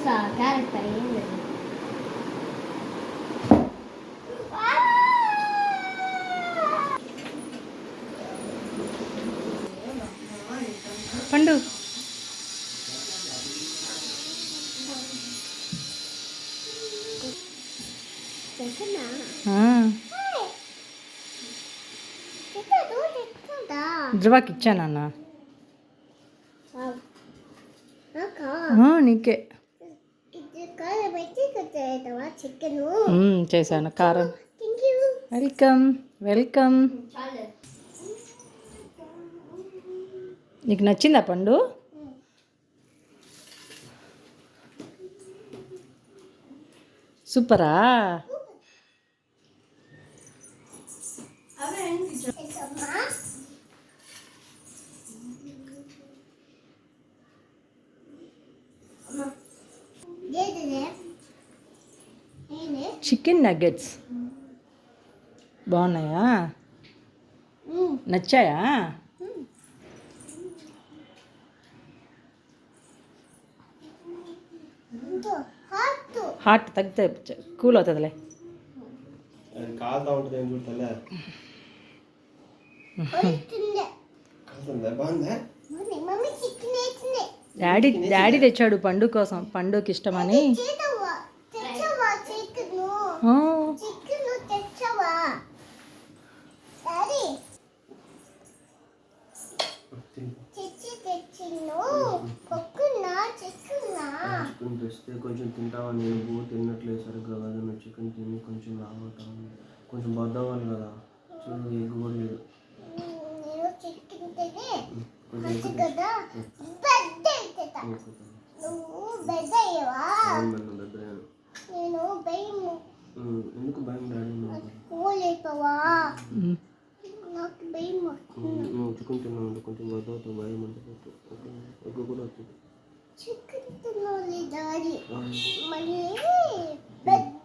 Boosa carrot అయ్యింది. పండు ధ్రువకి ఇచ్చానన్నా. నీకే చేశాను కారం. Welcome welcome. నీకు నచ్చిందా పండు? సూపరా? చికెన్ నగ్గెట్స్ బాగున్నాయా? నచ్చాయా? హాట్ తగ్గితే కూల్ అవుతుందిలే. డాడీ తెచ్చాడు పండు కోసం, పండుకి ఇష్టమని. చికెన్ తెస్తే కొంచెం తింటావా? నేను తిన్నట్లేదు సరిగ్గా కదా. నువ్వు చికెన్ తిని కొంచెం లావుతావు, కొంచెం బద్దవాలి కదా. చూడు ఎగ్ కూడా లేదు. ఎందుకు భయం? డాడీ నువ్వు చికెన్ తిన్నావు కొంచెం బద్దవుతావు, భయం అంటే ఎగ్ కూడా వచ్చింది. చికెన్ తినాలి డాడీ, మళ్ళీ పెద్ద